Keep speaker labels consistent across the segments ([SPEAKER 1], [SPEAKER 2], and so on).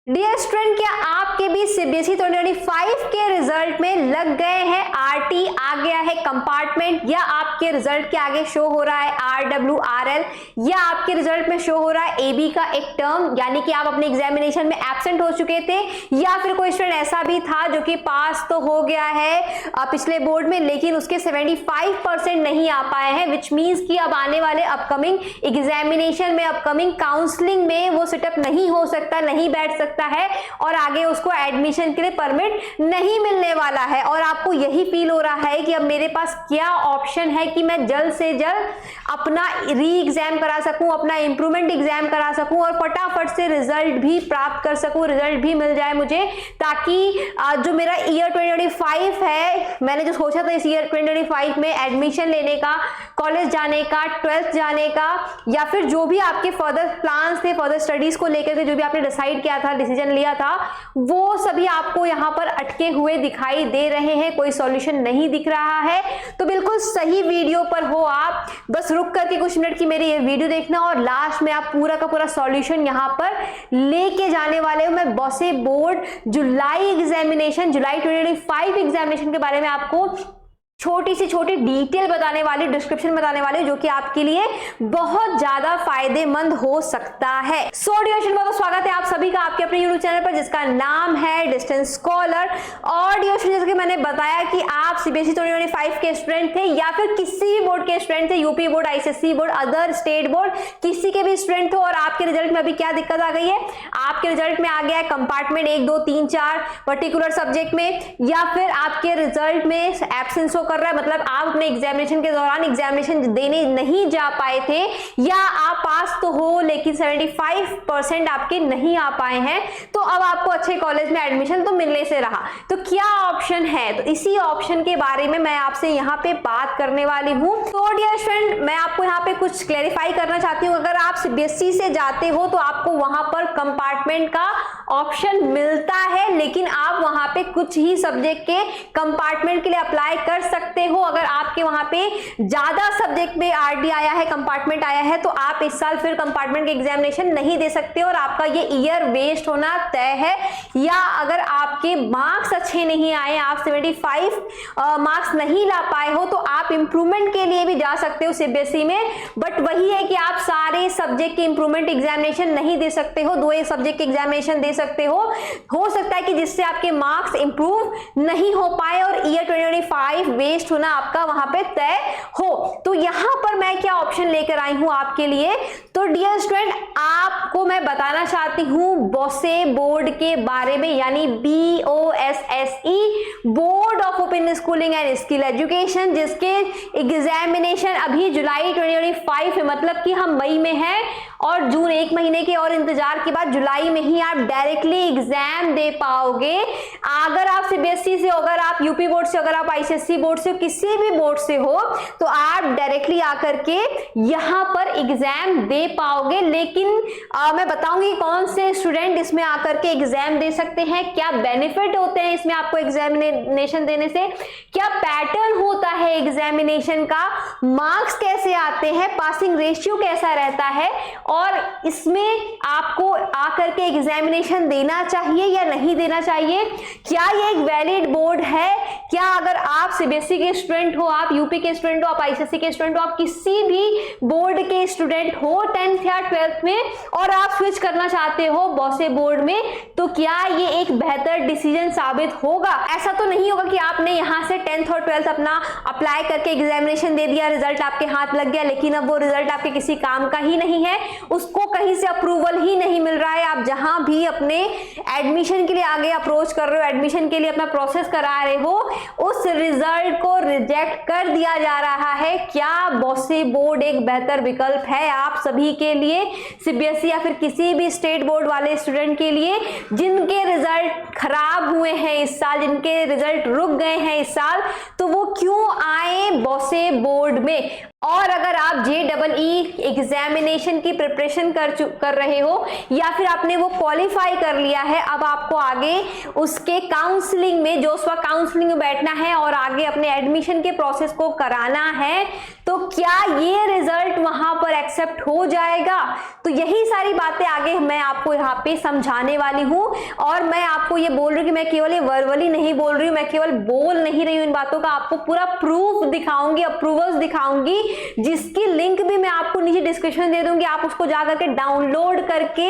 [SPEAKER 1] Dear student, क्या आपके भी सीबीएसई 2025 के रिजल्ट में लग गए हैं आरटी, आ गया है कंपार्टमेंट, या आपके रिजल्ट के आगे शो हो रहा है आरडब्ल्यू आरएल, या आपके रिजल्ट में शो हो रहा है एबी का एक टर्म, यानी कि आप अपने एग्जामिनेशन में एब्सेंट हो चुके थे, या फिर कोई स्टूडेंट ऐसा भी था जो कि पास तो हो गया है पिछले बोर्ड में लेकिन उसके 75% नहीं आ पाए हैं, विच मीन्स कि अब आने वाले अपकमिंग एग्जामिनेशन में, अपकमिंग काउंसलिंग में वो सिटअप नहीं हो सकता, नहीं बैठ सकता है और आगे उसको एडमिशन के लिए परमिट नहीं मिलने वाला है। और आपको यही फील हो रहा है कि अब मेरे पास क्या ऑप्शन है कि मैं जल्द से जल्द अपना री एग्जाम करा सकूं, अपना इंप्रूवमेंट एग्जाम करा सकूं और फटाफट से रिजल्ट भी प्राप्त कर सकूं, रिजल्ट भी मिल जाए मुझे, ताकि जो मेरा ईयर 2025 है, मैंने जो सोचा था इस ईयर 2025 में एडमिशन लेने का, कॉलेज जाने का, 12th जाने का, या फिर जो भी आपके फर्दर प्लान्स थे, फर्दर स्टडीज को लेकर के जो भी आपने डिसाइड किया था, डिसीजन लिया था, वो सभी आपको यहाँ पर अटके हुए दिखाई दे रहे हैं, कोई सॉल्यूशन नहीं दिख रहा है। तो बिल्कुल सही वीडियो पर हो आप, बस रुक करके कुछ मिनट की मेरी ये वीडियो देखना और लास्ट में आप पूरा का पूरा सॉल्यूशन यहाँ पर लेके जाने वाले हो। मैं बॉसे बोर्ड जुलाई एग्जामिनेशन, जुलाई 2025 एग्जामिनेशन के बारे में आपको छोटी से छोटी डिटेल बताने वाली, डिस्क्रिप्शन बताने वाली, जो कि आपके लिए बहुत ज्यादा फायदेमंद हो सकता है। सो डियर स्टूडेंट, बहुत स्वागत है आप सभी का आपके अपने यूट्यूब चैनल पर जिसका नाम है डिस्टेंस स्कॉलर। और डियर स्टूडेंट, जैसे कि मैंने बताया कि आप सीबीएसई 2025 के स्टूडेंट थे या फिर किसी भी बोर्ड के स्टूडेंट थे, UP board, ICSE board, other state board, किसी के भी स्टूडेंट हो और आपके रिजल्ट में अभी क्या दिक्कत आ गई है, आपके रिजल्ट में आ गया है कंपार्टमेंट 1, 2, 3, 4 पर्टिकुलर सब्जेक्ट में, या फिर आपके रिजल्ट में एब्सेंस कर रहा है, मतलब आप अपने एग्जामिनेशन के दौरान एग्जामिनेशन देने नहीं जा पाए थे, या आप पास तो हो लेकिन 75% आपके नहीं आ पाए हैं, तो अब आपको अच्छे कॉलेज में एडमिशन तो मिलने से रहा, तो क्या ऑप्शन है, तो इसी ऑप्शन के बारे में मैं आपसे यहाँ पे बात करने वाली हूँ। तो डियर फ्रेंड, मैं आपको यहाँ पे कुछ क्लैरिफाई करना चाहती हूँ। अगर आप सीबीएसई से जाते हो तो आपको वहां पर कंपार्टमेंट का ऑप्शन मिलता है, लेकिन आप वहां पे कुछ ही सब्जेक्ट के कंपार्टमेंट के लिए अप्लाई कर सकते हो। अगर आपके वहां पे ज्यादा सब्जेक्ट में आरडी आया है, कंपार्टमेंट आया है, तो आप इस साल फिर कंपार्टमेंट के एग्जामिनेशन नहीं दे सकते और आपका ये ईयर वेस्ट होना तय है। या अगर आपके मार्क्स अच्छे नहीं आए, आप 75 मार्क्स नहीं ला पाए हो, तो आप इंप्रूवमेंट के लिए भी जा सकते हो सीबीएसई में, बट वही है कि आप सारे सब्जेक्ट के इंप्रूवमेंट एग्जामिनेशन नहीं दे सकते हो, 2 सब्जेक्ट के एग्जामिनेशन दे सकते हो सकता है कि जिससे आपके मार्क्स इंप्रूव नहीं हो पाए और ईयर 2025 वेस्ट होना आपका वहां पे तय हो। तो यहां पर मैं क्या ऑप्शन लेकर आई हूं आपके लिए, तो डियर स्टूडेंट, आपको मैं बताना चाहती हूं बॉसे बोर्ड के बारे में, यानी BOSSE, board of open schooling and skill education, जिसके एग्जामिनेशन अभी जुलाई 2025 है, मतलब कि हम मई में हैं और जून 1 महीने के और इंतजार के बाद जुलाई में ही आप डायरेक्टली एग्जाम दे पाओगे। अगर आप सीबीएसई से, अगर आप यूपी बोर्ड से, अगर आप आईसीएसई बोर्ड से, किसी भी बोर्ड से हो, तो आप डायरेक्टली आकर के यहां पर एग्जाम दे पाओगे। लेकिन मैं बताऊंगी कौन से स्टूडेंट इसमें आकर के एग्जाम दे सकते हैं, क्या बेनिफिट होते हैं इसमें आपको एग्जामिनेशन देने से, क्या पैटर्न होता है एग्जामिनेशन का, मार्क्स कैसे आते हैं, पासिंग रेशियो कैसा रहता है, और इसमें आपको आकर के एग्जामिनेशन देना चाहिए या नहीं देना चाहिए, क्या ये एक वैलिड बोर्ड है, क्या अगर आप सीबीएसई के स्टूडेंट हो, आप यूपी के स्टूडेंट हो, आप आईसीएसई के स्टूडेंट हो, आप किसी भी बोर्ड के स्टूडेंट हो 10th या 12th में और आप स्विच करना चाहते हो बॉसे बोर्ड में, तो क्या ये एक बेहतर डिसीजन साबित होगा। ऐसा तो नहीं होगा कि आपने यहां से 10th और 12th अपना अप्लाई करके एग्जामिनेशन दे दिया, रिजल्ट आपके हाथ लग गया, लेकिन अब वो रिजल्ट आपके किसी काम का ही नहीं है, उसको कहीं से अप्रूवल ही नहीं मिल रहा है। आप जहां भी अपने एडमिशन के लिए आगे अप्रोच कर रहे हो, एडमिशन के लिए अपना प्रोसेस करा रहे हो, उस रिजल्ट को रिजेक्ट कर दिया जा रहा है। क्या बॉसे बोर्ड एक बेहतर विकल्प है आप सभी के लिए, सीबीएसई या फिर किसी भी स्टेट बोर्ड वाले स्टूडेंट के लिए जिनके रिजल्ट खराब हुए हैं इस साल, जिनके रिजल्ट रुक गए हैं इस साल, तो वो क्यों आए बॉसे बोर्ड में। और अगर आप JEE एग्जामिनेशन की प्रिपरेशन कर रहे हो या फिर आपने वो क्वालिफाई कर लिया है, अब आपको आगे उसके काउंसलिंग में, जो उसका काउंसलिंग में बैठना है और आगे अपने एडमिशन के प्रोसेस को कराना है, तो क्या ये रिजल्ट वहां पर एक्सेप्ट हो जाएगा? तो यही सारी बातें आगे मैं आपको यहाँ पे समझाने वाली हूँ। और मैं आपको ये बोल रही हूँ कि मैं केवल ये वर्बली नहीं बोल रही हूँ, मैं केवल बोल नहीं रही हूँ इन बातों का, आपको पूरा प्रूफ दिखाऊंगी, अप्रूवल्स दिखाऊंगी, जिसकी लिंक भी मैं आपको नीचे डिस्क्रिप्शन दे दूंगी। आप उसको जाकर के डाउनलोड करके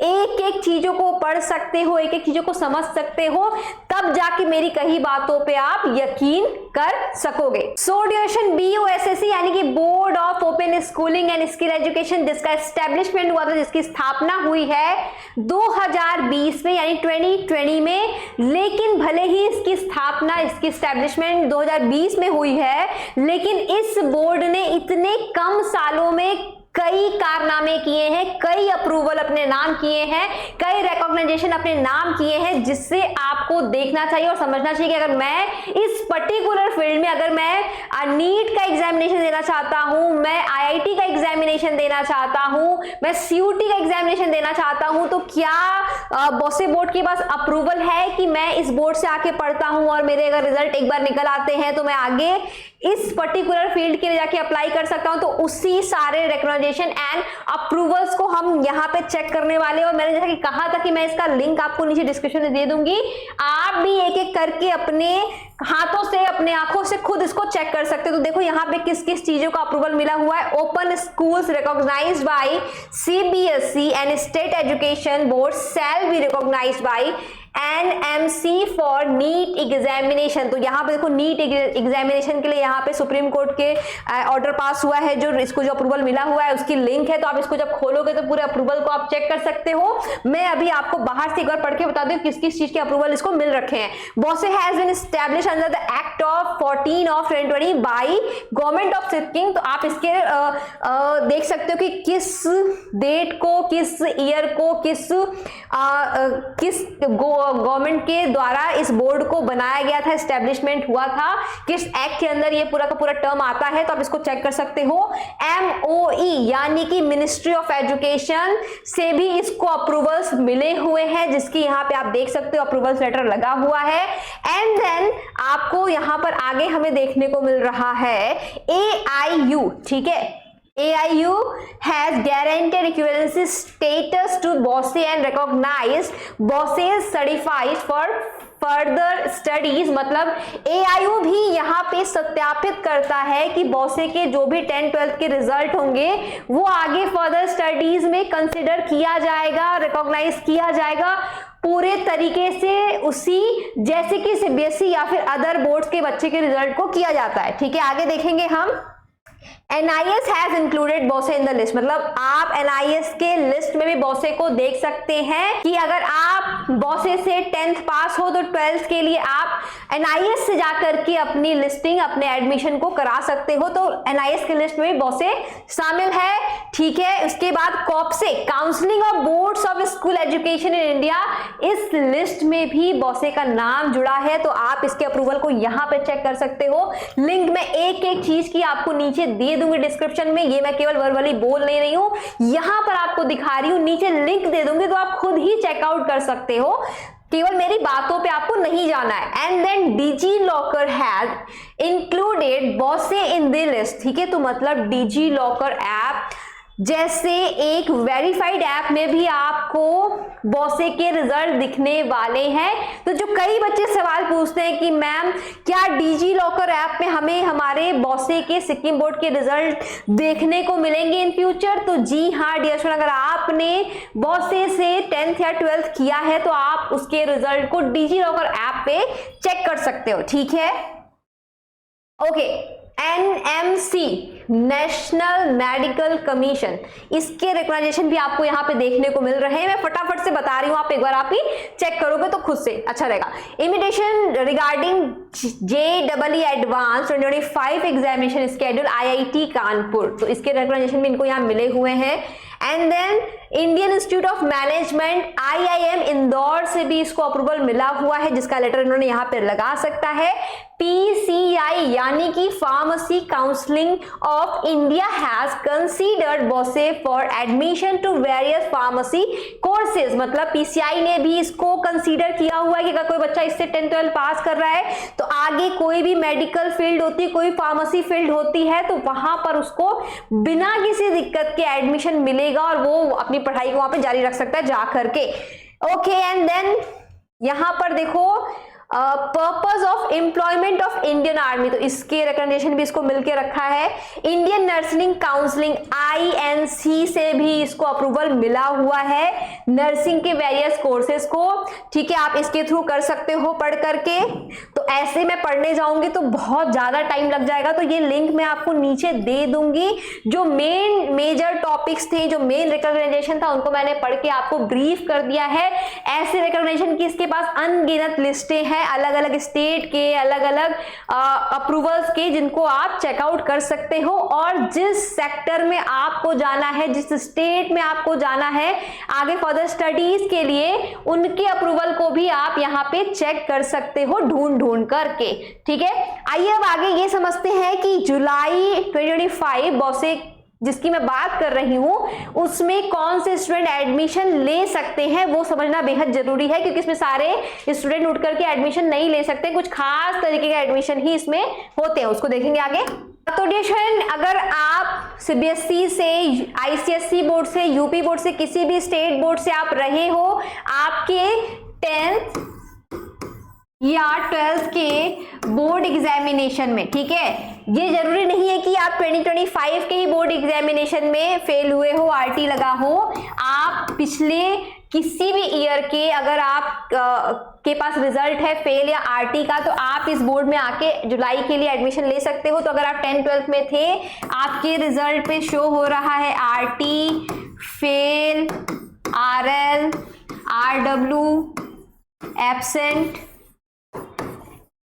[SPEAKER 1] एक एक चीजों को पढ़ सकते हो, एक एक चीजों को समझ सकते हो, तब जाके मेरी कही बातों पे आप यकीन कर सकोगे। सो ड्यूरेशन BOSSC यानी कि board of open schooling and skill education, जिसका एस्टेब्लिशमेंट हुआ था, जिसकी स्थापना हुई है 2020 में यानी 2020 में, लेकिन भले ही इसकी स्थापना, इसकी एस्टेब्लिशमेंट 2020 में हुई है, लेकिन इस बोर्ड ने इतने कम सालों में कई कारनामे किए हैं, कई अप्रूवल अपने नाम किए हैं, कई रिकॉग्नाइजेशन अपने नाम किए हैं, जिससे आपको देखना चाहिए और समझना चाहिए कि अगर मैं इस पर्टिकुलर फील्ड में, अगर मैं नीट का एग्जामिनेशन देना चाहता हूं, मैं IIT का एग्जामिनेशन देना चाहता हूं, मैं CUT का एग्जामिनेशन देना चाहता हूं, तो क्या बॉसे बोर्ड के पास अप्रूवल है कि मैं इस बोर्ड से आके पढ़ता हूं और मेरे अगर रिजल्ट एक बार निकल आते हैं तो मैं आगे इस पर्टिकुलर फील्ड के लिए जाके अप्लाई कर सकता हूं? तो उसी सारे रिकॉग्नाइजेशन एंड अप्रूवल्स को हम यहाँ पे चेक करने वाले हैं। और मैंने जैसा कि कहा था कि मैं इसका लिंक आपको नीचे डिस्क्रिप्शन में दे दूंगी, आप भी एक एक करके अपने हाथों से, अपने आंखों से खुद इसको चेक कर सकते हो। तो देखो यहाँ पे किस किस चीजों का अप्रूवल मिला हुआ है। Open schools recognised by CBSE and state education board shall be recognised by NMC for NEET examination. तो यहाँ पे देखो नीट एग्जामिनेशन के लिए यहाँ पे सुप्रीम कोर्ट के ऑर्डर पास हुआ है, जो इसको जो अप्रूवल मिला हुआ है उसकी लिंक है। तो आप इसको जब खोलोगे तो पूरे अप्रूवल को आप चेक कर सकते हो। मैं अभी आपको बाहर से एक बार पढ़ के बता दूं किस किस चीज के अप्रूवल इसको मिल रखे हैं। BOSE has been established under the act of 14 of 2020 by government of Sikkim. तो आप इसके देख सकते हो कि किस डेट को, किस ईयर को, किस गवर्नमेंट के द्वारा इस बोर्ड को बनाया गया था, एस्टेब्लिशमेंट हुआ था, किस एक्ट के अंदर ये पूरा का पूरा टर्म आता है। तो आप इसको चेक कर सकते हो। MOE यानी कि मिनिस्ट्री ऑफ एजुकेशन से भी इसको अप्रूवल्स मिले हुए हैं, जिसकी यहाँ पे आप देख सकते हो अप्रूवल्स लेटर लगा हुआ है। एंड देन आपको यहाँ पर आगे हमें देखने को मिल रहा है AIU, ठीक है। AIU has guaranteed equivalency status to BOSE and recognized BOSE certified for further studies। मतलब AIU भी यहाँ पे सत्यापित करता है कि बॉसे के जो भी 10-12 के रिजल्ट होंगे वो आगे फर्दर स्टडीज में कंसिडर किया जाएगा, रिकॉग्नाइज किया जाएगा पूरे तरीके से, उसी जैसे कि CBSE या फिर अदर बोर्ड्स के बच्चे के रिजल्ट को किया जाता है। ठीक है, आगे देखेंगे हम। NIS has included BOSE in the list। मतलब आप NIS के लिस्ट में भी BOSE को देख सकते हैं कि अगर आप BOSE से 10th पास हो तो 12th के लिए आप NIS से जाकर के अपनी लिस्टिंग, अपने एडमिशन को करा सकते हो। तो NIS के लिस्ट में भी BOSE शामिल है। ठीक है, उसके बाद COPSE counselling of boards of school education in India, इस लिस्ट में भी BOSE का नाम जुड़ा है। तो आप इसके अप्रूवल को यहाँ पे चेक कर सकते हो। लिंक में एक एक चीज की आपको नीचे दे दूंगी डिस्क्रिप्शन में, ये मैं केवल वर्बली बोल नहीं रही हूं, यहां पर आपको दिखा रही हूं, नीचे लिंक दे दूंगी तो आप खुद ही चेकआउट कर सकते हो, केवल मेरी बातों पे आपको नहीं जाना है। And then DigiLocker has included BOSE in the list. ठीक है, तो मतलब DigiLocker ऐप जैसे एक वेरीफाइड ऐप में भी आपको BOSE के रिजल्ट दिखने वाले हैं। तो जो कई बच्चे सवाल पूछते हैं कि मैम क्या DigiLocker ऐप में हमें हमारे BOSE के सिक्किम बोर्ड के रिजल्ट देखने को मिलेंगे इन फ्यूचर, तो जी हाँ डियर स्टूडेंट, अगर आपने BOSE से 10th या 12th किया है तो आप उसके रिजल्ट को DigiLocker ऐप पे चेक कर सकते हो। ठीक है, okay. NMC national medical commission, इसके रिकॉग्निशन भी आपको यहाँ पे देखने को मिल रहे हैं। मैं फटाफट से बता रही हूँ, आप एक बार आप ही चेक करोगे तो खुद से अच्छा रहेगा। Intimation regarding JEE advance 2025 examination schedule IIT Kanpur, तो इसके रिकॉग्निशन भी इनको यहाँ मिले हुए हैं। And then Indian institute of management IIM Indore से भी इसको अप्रूवल मिला हुआ है, जिसका लेटर इन्होंने यहां पर लगा सकता है। PCI यानी कि pharmacy counselling of India has considered बोसे for admission to various pharmacy courses, मतलब PCI ने भी इसको कंसीडर किया हुआ है कि अगर कोई बच्चा इससे 10-12 पास कर रहा है तो आगे कोई भी मेडिकल फील्ड होती है, कोई फार्मेसी फील्ड होती है, तो वहां पर उसको बिना किसी दिक्कत के एडमिशन मिलेगा और वो अपनी पढ़ाई को वहां पे जारी रख सकता है जा करके। ओके, एंड देन यहां पर देखो purpose of employment of Indian army, तो इसके रिकमेंडेशन भी इसको मिलके रखा है। इंडियन नर्सिंग काउंसलिंग INC से भी इसको अप्रूवल मिला हुआ है नर्सिंग के वेरियस कोर्सेज को, ठीक है, आप इसके थ्रू कर सकते हो पढ़ करके। तो ऐसे मैं पढ़ने जाऊंगी तो बहुत ज्यादा टाइम लग जाएगा, तो ये लिंक मैं आपको नीचे दे दूंगी। जो मेजर टॉपिक्स थे, जो मेन रिकमेंडेशन था, उनको मैंने पढ़ के आपको ब्रीफ कर दिया है। ऐसे रिकमेंडेशन की इसके पास अनगिनत लिस्टें हैं अलग अलग स्टेट के, अलग अलग अप्रूवल्स के, जिनको आप चेकआउट कर सकते हो। और जिस सेक्टर में आपको जाना है, जिस स्टेट में आपको जाना है आगे फर्दर स्टडीज के लिए, उनके अप्रूवल को भी आप यहाँ पे चेक कर सकते हो ढूंढ करके, ठीक है। आइए अब आगे ये समझते हैं कि जुलाई 2025 बोसे जिसकी मैं बात कर रही हूं, उसमें कौन से स्टूडेंट एडमिशन ले सकते हैं वो समझना बेहद जरूरी है, क्योंकि इसमें सारे स्टूडेंट उठ करके एडमिशन नहीं ले सकते, कुछ खास तरीके के एडमिशन ही इसमें होते हैं, उसको देखेंगे आगे। तो डिशन, अगर आप CBSE से, ICSE बोर्ड से, UP बोर्ड से, किसी भी स्टेट बोर्ड से आप रहे हो, आपके 10th या 12th के बोर्ड एग्जामिनेशन में, ठीक है, ये जरूरी नहीं है कि आप 2025 के ही बोर्ड एग्जामिनेशन में फेल हुए हो, RT लगा हो, आप पिछले किसी भी ईयर के, अगर आप के पास रिजल्ट है फेल या RT का, तो आप इस बोर्ड में आके जुलाई के लिए एडमिशन ले सकते हो। तो अगर आप 10th-12th में थे, आपके रिजल्ट पे शो हो रहा है RT, fail, RL, RW, absent,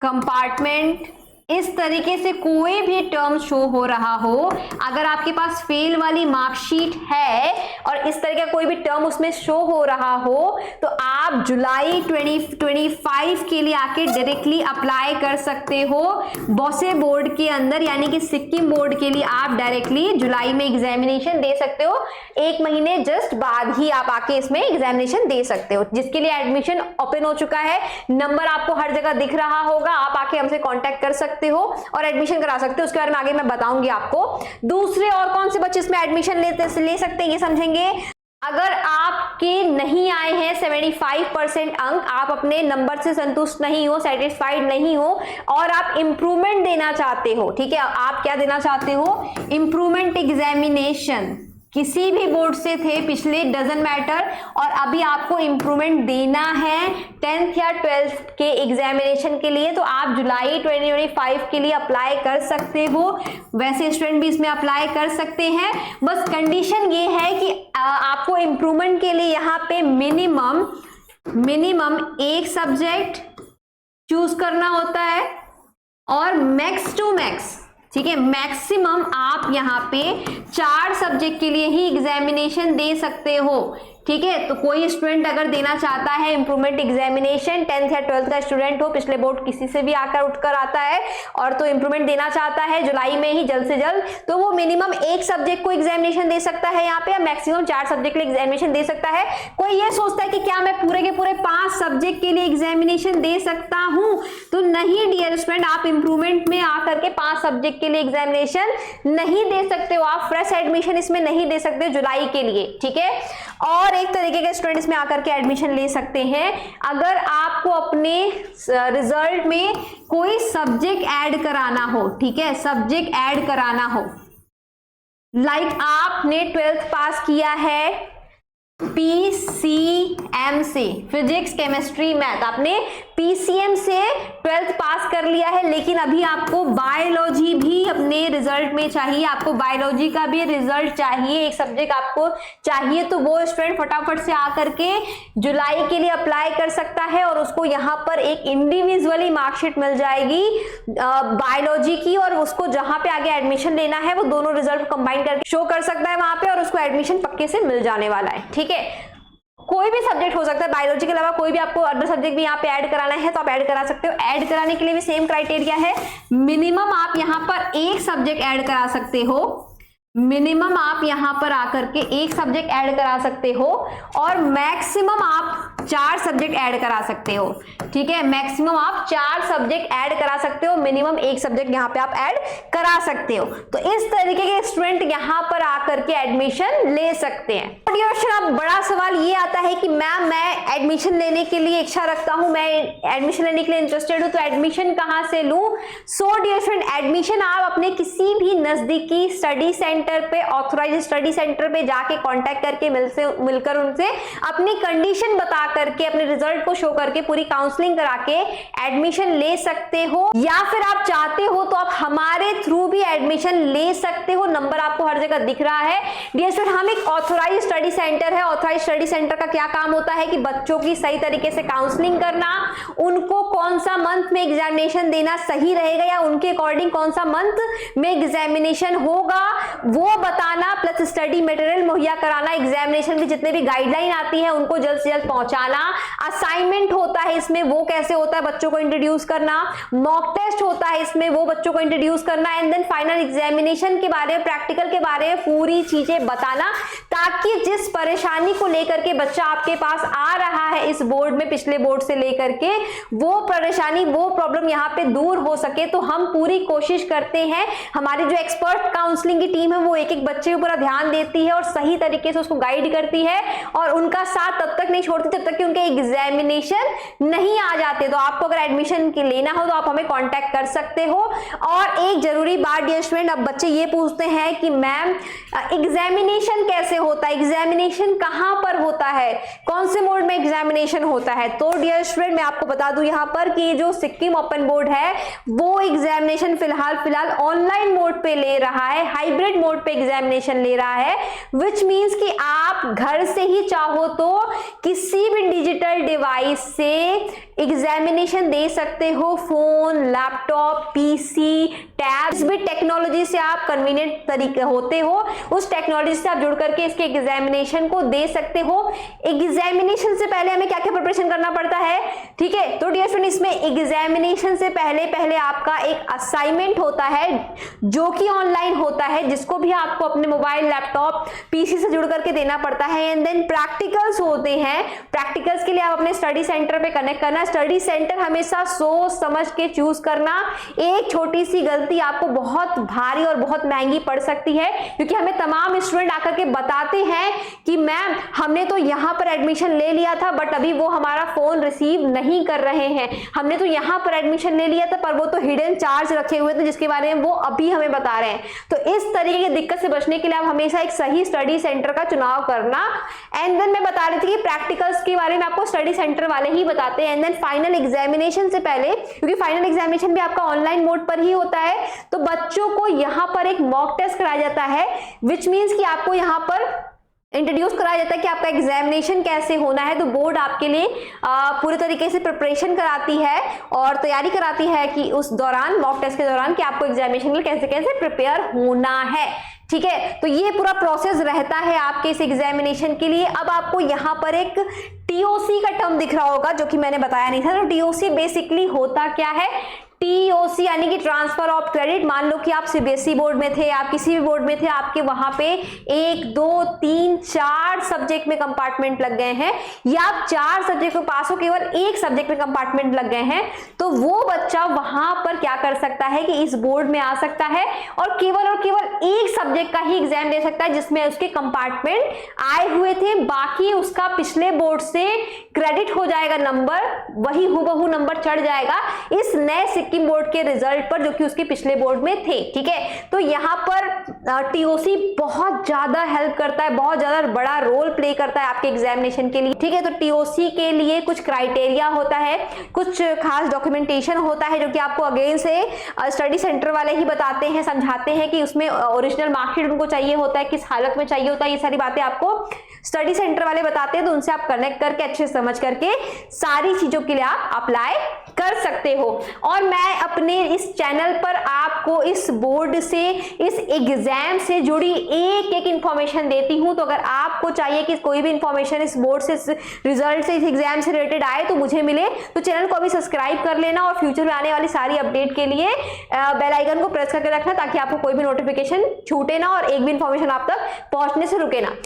[SPEAKER 1] compartment, इस तरीके से कोई भी टर्म शो हो रहा हो, अगर आपके पास फेल वाली मार्कशीट है और इस तरह का कोई भी टर्म उसमें शो हो रहा हो, तो आप जुलाई 2025 के लिए आके डायरेक्टली अप्लाई कर सकते हो बोसे बोर्ड के अंदर, यानी कि सिक्किम बोर्ड के लिए आप डायरेक्टली जुलाई में एग्जामिनेशन दे सकते हो। 1 महीने जस्ट बाद ही आप आके इसमें एग्जामिनेशन दे सकते हो, जिसके लिए एडमिशन ओपन हो चुका है। नंबर आपको हर जगह दिख रहा होगा, आप आके हमसे कांटेक्ट कर सकते हो और एडमिशन करा सकते हो। उसके बारे में आगे मैं बताऊंगी आपको। दूसरे और कौन से बच्चे इसमें एडमिशन ले सकते हैं ये समझेंगे। अगर आपके नहीं आए हैं 75% अंक, आप अपने नंबर से संतुष्ट नहीं हो, सेटिस्फाइड नहीं हो और आप इंप्रूवमेंट देना चाहते हो, ठीक है, आप क्या देना चाहते हो, इंप्रूवमेंट एग्जामिनेशन, किसी भी बोर्ड से थे पिछले, डजंट मैटर, और अभी आपको इंप्रूवमेंट देना है 10th या 12th के एग्जामिनेशन के लिए, तो आप जुलाई 2025 के लिए अप्लाई कर सकते हो। वैसे स्टूडेंट भी इसमें अप्लाई कर सकते हैं, बस कंडीशन ये है कि आपको इंप्रूवमेंट के लिए यहाँ पे मिनिमम एक सब्जेक्ट चूज करना होता है और मैक्स टू मैक्स, ठीक है, मैक्सिमम आप यहाँ पे 4 सब्जेक्ट के लिए ही एग्जामिनेशन दे सकते हो, ठीक है। तो कोई स्टूडेंट अगर देना चाहता है इंप्रूवमेंट एग्जामिनेशन, 10th या 12th का स्टूडेंट हो, पिछले बोर्ड किसी से भी आकर उठकर आता है और तो इंप्रूवमेंट देना चाहता है जुलाई में ही जल्द से जल्द, तो वो मिनिमम 1 सब्जेक्ट को एग्जामिनेशन दे सकता है यहाँ पे, या मैक्सिमम 4 सब्जेक्ट के लिए एग्जामिनेशन दे सकता है। कोई ये सोचता है कि क्या मैं पूरे के पूरे 5 सब्जेक्ट के लिए एग्जामिनेशन दे सकता हूँ, तो नहीं डियर स्टूडेंट, आप इंप्रूवमेंट में आकर के 5 सब्जेक्ट के लिए एग्जामिनेशन नहीं दे सकते हो, आप फ्रेश एडमिशन इसमें नहीं दे सकते जुलाई के लिए, ठीक है। और एक तरीके के स्टूडेंट इसमें आकर के एडमिशन ले सकते हैं अगर आपको अपने रिजल्ट में कोई सब्जेक्ट ऐड कराना हो, ठीक है, सब्जेक्ट ऐड कराना हो, लाइक आपने 12th पास किया है, PCM से, फिजिक्स केमिस्ट्री मैथ, आपने PCM से 12th पास कर लिया है, लेकिन अभी आपको बायोलॉजी भी अपने रिजल्ट में चाहिए, आपको बायोलॉजी का भी रिजल्ट चाहिए, एक सब्जेक्ट आपको चाहिए, तो वो स्टूडेंट फटाफट से आकर के जुलाई के लिए अप्लाई कर सकता है और उसको यहाँ पर एक इंडिविजुअली मार्कशीट मिल जाएगी बायोलॉजी की, और उसको जहां पे आगे एडमिशन लेना है वो दोनों रिजल्ट कंबाइन करके शो कर सकता है वहां पे, और उसको एडमिशन पक्के से मिल जाने वाला है। ठीक है, कोई भी सब्जेक्ट हो सकता है, बायोलॉजी के अलावा कोई भी आपको अदर सब्जेक्ट भी यहाँ पे ऐड कराना है तो आप ऐड करा सकते हो। ऐड कराने के लिए भी सेम क्राइटेरिया है, मिनिमम आप यहाँ पर एक सब्जेक्ट ऐड करा सकते हो, मिनिमम आप यहां पर आकर के एक सब्जेक्ट ऐड करा सकते हो, और मैक्सिमम आप 4 सब्जेक्ट ऐड करा सकते हो। ठीक है, मैक्सिमम आप 4 सब्जेक्ट ऐड करा सकते हो, मिनिमम एक सब्जेक्ट यहां पे आप ऐड करा सकते हो। तो इस तरीके के स्टूडेंट यहां पर आकर के एडमिशन ले सकते हैं। अब बड़ा सवाल ये आता है कि मैम मैं एडमिशन लेने के लिए इच्छा रखता हूं, मैं एडमिशन लेने के लिए इंटरेस्टेड हूं, तो एडमिशन कहां से लूं? सो डियर स्टूडेंट, एडमिशन आप अपने किसी भी नजदीकी स्टडी सेंटर पे, ऑथराइज्ड स्टडी सेंटर पे जाके कांटेक्ट करके मिलकर उनसे अपनी कंडीशन बता करके, अपने रिजल्ट को शो करके, पूरी काउंसलिंग करा के एडमिशन ले सकते हो, या फिर आप चाहते हो तो आप हमारे थ्रू भी एडमिशन ले सकते हो। नंबर आपको हर जगह दिख रहा है। डियर स्टूडेंट, हम एक ऑथराइज्ड स्टडी सेंटर है। ऑथराइज्ड स्टडी सेंटर का क्या काम होता है कि बच्चों की सही तरीके से काउंसलिंग करना, उनको कौन सा मंथ में एग्जामिनेशन देना सही रहेगा या उनके अकॉर्डिंग कौन सा मंथ में एग्जामिनेशन होगा वो बताना, प्लस स्टडी मटेरियल मुहैया कराना, एग्जामिनेशन की जितने भी गाइडलाइन आती है उनको जल्द से जल्द पहुंचाना, असाइनमेंट होता है इसमें वो कैसे होता है बच्चों को इंट्रोड्यूस करना, मॉक टेस्ट होता है इसमें वो बच्चों को इंट्रोड्यूस करना, एंड देन फाइनल एग्जामिनेशन के बारे में, प्रैक्टिकल के बारे में पूरी चीजें बताना, ताकि जिस परेशानी को लेकर के बच्चा आपके पास आ रहा है इस बोर्ड में, पिछले बोर्ड से लेकर के, वो परेशानी, वो प्रॉब्लम यहाँ पे दूर हो सके। तो हम पूरी कोशिश करते हैं, हमारी जो एक्सपर्ट काउंसलिंग की टीम है वो एक एक बच्चे के ऊपर ध्यान देती है और सही तरीके से उसको गाइड करती है, और उनका साथ तब तक नहीं छोड़ती जब तक कि उनके एग्जामिनेशन नहीं आ जाते। तो आपको अगर एडमिशन लेना हो तो आप हमें कांटेक्ट कर सकते हो। और एक जरूरी बात डियर स्टूडेंट, अब बच्चे ये पूछते हैं कि मैम एग्जामिनेशन कैसे होता है, एग्जामिनेशन कहां पर होता है, कौन से मोड में एग्जामिनेशन होता है? तो डियर स्टूडेंट, मैं आपको बता दूं यहां पर कि जो सिक्किम ओपन बोर्ड है वो एग्जामिनेशन फिलहाल ऑनलाइन मोड पे ले रहा है, हाइब्रिड मोड पे एग्जामिनेशन ले रहा है, विच मींस कि आप घर से ही चाहो तो किसी भी डिजिटल डिवाइस से एग्जामिनेशन दे सकते हो, फोन, लैपटॉप, पीसी, टैब, जिस भी टेक्नोलॉजी से आप कन्वीनियंट तरीके होते हो उस टेक्नोलॉजी से आप जुड़ करके इसके एग्जामिनेशन को दे सकते हो। एग्जामिनेशन से पहले हमें क्या क्या प्रिपरेशन करना पड़ता है? ठीक है, तो डियर स्टूडेंट, इसमें एग्जामिनेशन से पहले आपका एक असाइनमेंट होता है जो कि ऑनलाइन होता है, जिसको भी आपको अपने मोबाइल, लैपटॉप, पीसी से जुड़ करके देना पड़ता है। एंड देन प्रैक्टिकल्स होते हैं, प्रैक्टिकल्स के लिए आप अपने स्टडी सेंटर पे कनेक्ट करना। स्टडी सेंटर हमेशा सोच समझ के चूज करना, एक छोटी सी गलती आपको बहुत भारी और बहुत महंगी पड़ सकती है, क्योंकि हमें तमाम स्टूडेंट आकर के बताते हैं कि मैम हमने तो यहाँ पर एडमिशन ले लिया था बट अभी वो हमारा फोन रिसीव नहीं कर रहे हैं, हमने तो यहाँ पर एडमिशन ले लिया था पर वो तो हिडन चार्ज रखे हुए थे जिसके बारे में वो अभी हमें बता रहे हैं। तो इस तरीके की दिक्कत से बचने के लिए आप हमेशा एक सही स्टडी सेंटर का चुनाव करना। एंड देन मैं बता रही थी कि प्रैक्टिकल्स के बारे में आपको स्टडी सेंटर वाले ही बताते हैं। एंड देन फाइनल एग्जामिनेशन से पहले, क्योंकि फाइनल एग्जामिनेशन भी आपका ऑनलाइन मोड पर ही होता है, तो बच्चों को यहाँ पर एक मॉक टेस्ट कराया जाता है, विच मीन्स कि आपको यहाँ पर इंट्रोड्यूस कराया जाता है कि आपका एग्जामिनेशन कैसे होना है। तो बोर्ड आपके लिए पूरी तरीके से प्रिपरेशन कराती है और तैयारी कराती है कि उस दौरान, मॉक टेस्ट के दौरान, कि आपको एग्जामिनेशन के लिए कैसे कैसे प्रिपेयर होना है। ठीक है, तो ये पूरा प्रोसेस रहता है आपके इस एग्जामिनेशन के लिए। अब आपको यहाँ पर एक टीओसी का टर्म दिख रहा होगा जो कि मैंने बताया नहीं था। तो टीओसी बेसिकली होता क्या है? टीओसी यानी कि ट्रांसफर ऑफ क्रेडिट। मान लो कि आप सीबीएसई बोर्ड में थे, आप किसी भी बोर्ड में थे, आपके वहां पे 1, 2, 3, 4 सब्जेक्ट में कंपार्टमेंट लग गए हैं, या आप 4 सब्जेक्ट में पास हो, केवल 1 सब्जेक्ट में कंपार्टमेंट लग गए हैं, तो वो बच्चा वहां पर क्या कर सकता है कि इस बोर्ड में आ सकता है और केवल 1 सब्जेक्ट का ही एग्जाम दे सकता है जिसमें उसके कंपार्टमेंट आए हुए थे। बाकी उसका पिछले बोर्ड से क्रेडिट हो जाएगा नंबर, वही हूबहू नंबर चढ़ जाएगा। इस नए सिक्किम बोर्ड के रिजल्ट पर जो कि उसके पिछले बोर्ड में थे। ठीक है, तो यहाँ पर टीओसी बहुत ज्यादा हेल्प करता है, बहुत ज्यादा बड़ा रोल प्ले करता है आपके एग्जामिनेशन के लिए। ठीक है, तो टीओसी के लिए कुछ क्राइटेरिया होता है, कुछ खास डॉक्यूमेंटेशन होता है जो कि आपको अगेन से स्टडी सेंटर वाले ही बताते हैं, समझाते हैं कि उसमें ओरिजिनल मार्कशीट उनको चाहिए होता है, किस हालत में चाहिए होता है, ये सारी बातें आपको स्टडी सेंटर वाले बताते हैं। तो उनसे आप कनेक्ट करके अच्छे से समझ करके सारी चीजों के लिए आप अप्लाई कर सकते हो। और मैं अपने इस चैनल पर आपको इस बोर्ड से, इस एग्जाम से जुड़ी एक एक इंफॉर्मेशन देती हूं। तो अगर आपको चाहिए कि कोई भी इंफॉर्मेशन इस बोर्ड से, इस रिजल्ट से, इस एग्जाम से रिलेटेड आए तो मुझे मिले, तो चैनल को अभी सब्सक्राइब कर लेना और फ्यूचर में आने वाली सारी अपडेट के लिए बेल आइकन को प्रेस करके रखना, ताकि आपको कोई भी नोटिफिकेशन छूटे ना और एक भी इंफॉर्मेशन आप तक पहुंचने से रुके ना।